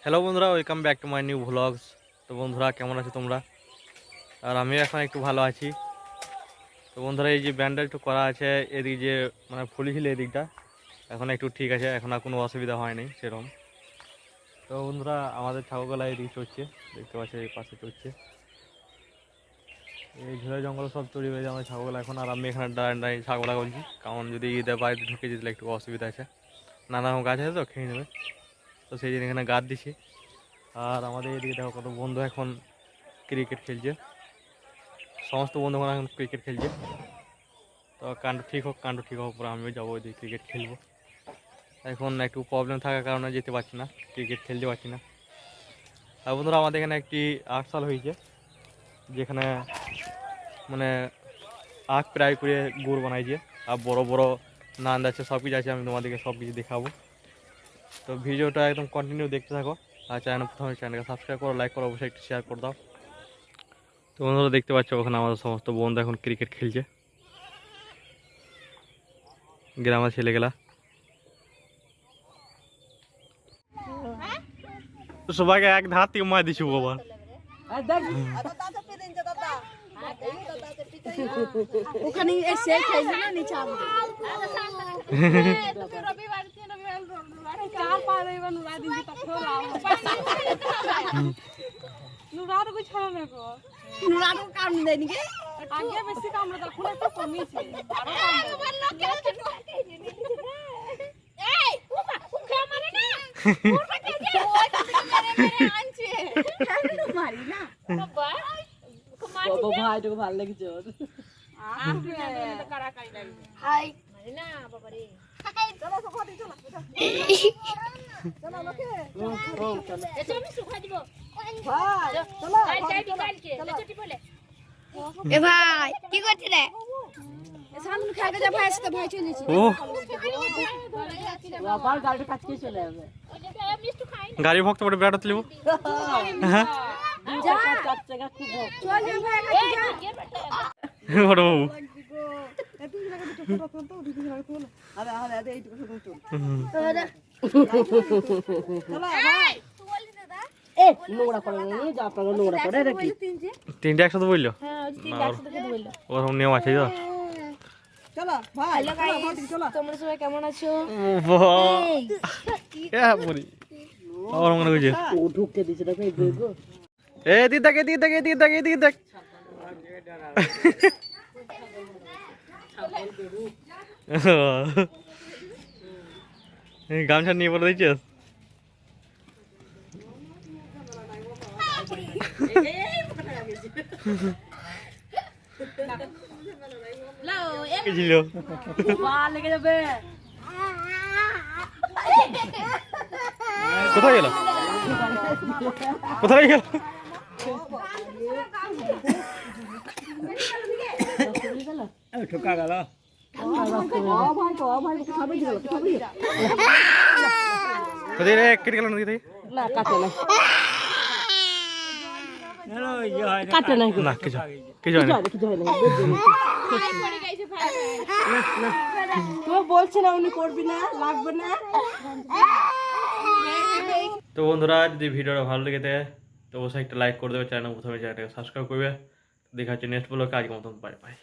Hello বন্ধুরা, welcome back to my new vlogs. তো বন্ধুরা কেমন আছো তোমরা? আর আমি এখন একটু ভালো আছি। তো বন্ধুরা এই যে ব্যান্ডেজ একটু করা আছে, এদিক যে মানে ফুলেছিল এদিকটা, এখন একটু ঠিক আছে, এখন আর কোনো অসুবিধা হয়নি সেরকম। তো বন্ধুরা আমাদের ছাগলগুলা এদিকে চড়ছে, দেখতে পাচ্ছি এই পাশে চড়ছে। এই ঝুড়ে জঙ্গল সব চড়ি হয়ে যায় আমাদের ছাগলগুলা এখন, আর আমি এখানে দাঁড়িয়ে ছাগলা বলছি, কারণ যদি ঈদের বাড়িতে ঢুকে যেতে একটু অসুবিধা আছে, নানা রকম গাছ আছে তো খেয়ে নেবে। তো সেই জন্য এখানে গাছ দিছি। আর আমাদের এদিকে দেখো কত বন্ধু এখন ক্রিকেট খেলছে, সমস্ত বন্ধুগণ এখন ক্রিকেট খেলছে। তো কাণ্ড ঠিক হোক পরে আমিও যাবো ওইদিকে ক্রিকেট খেলবো। এখন একটু প্রবলেম থাকার কারণে যেতে পারছি না, ক্রিকেট খেলতে পারছি না। আর বন্ধুরা আমাদের এখানে একটি আর্টসাল হয়েছে, যেখানে মানে আখ প্রায় করে গুড় বানাইছে, আর বড় বড় নান আছে, সব কিছু আছে, আমি তোমাদেরকে সব কিছু দেখাবো। তো ভিডিওটা একদম কন্টিনিউ দেখতে থাকো। আর প্রথমে চ্যানেলকে সাবস্ক্রাইব করো, লাইক করো, অবশ্যই একটু শেয়ার করে দাও। তো বন্ধুরা দেখতে পাচ্ছ ওখানে আমাদের সমস্ত বন্ধু এখন ক্রিকেট খেলছে, গ্রামের ছেলেগুলা। তো সবাইকে এক ধার থেকে মার দিছি বাবা। ওখানে এসে খেলবে না নিচে কাম দেয়নি আগে বেশি কামড়া তখন একটু কমিয়েছে ভালো লেগেছে ভাই কি করছি রে সামনে খাইতে যা ভাই আসতে ভাই চলেছি আবার গাড়িটা কাছে চলে যাবে গাড়ি ভক্ত বড় বেড়া তুলিব হ্যাঁ যা চার চাকা খুব চল যা ভাই যা বড় বাবু আরে আরে আরে এইটুকু শুধু চল এ নোংরা করে না যা আপনারা নোংরা করে নাকি তিনটে একসাথে বললো? হ্যাঁ ওই তিনটা একসাথে বললো ওরকম নিয়ম আছে তো। চলো ভাই হ্যালো গাইস তোমরা সবাই কেমন আছো? হ্যাঁ বলি আমার মনে হচ্ছে ও ঢুকতে দিছে না ভাই গো এ দিদা দেখ গামছা নিয়ে পড়ে দিচ্ছিস? ছিল লেগে যাবে কোথায় গেল ঠোকা গেল কেটে গেল নাকি? না কাটে না না কিছু হয় না। তুই বলছি না উনি করবি না লাগবে না। তো বন্ধুরা যদি ভিডিওটা ভালো লেগে থাকে তো অবশ্যই একটা লাইক করে দেবে, চ্যানেল প্রথমে চ্যানেলটাকে সাবস্ক্রাইব করবে। দেখা হচ্ছে নেক্সট ব্লগে, আজকের মতন বাই বাই।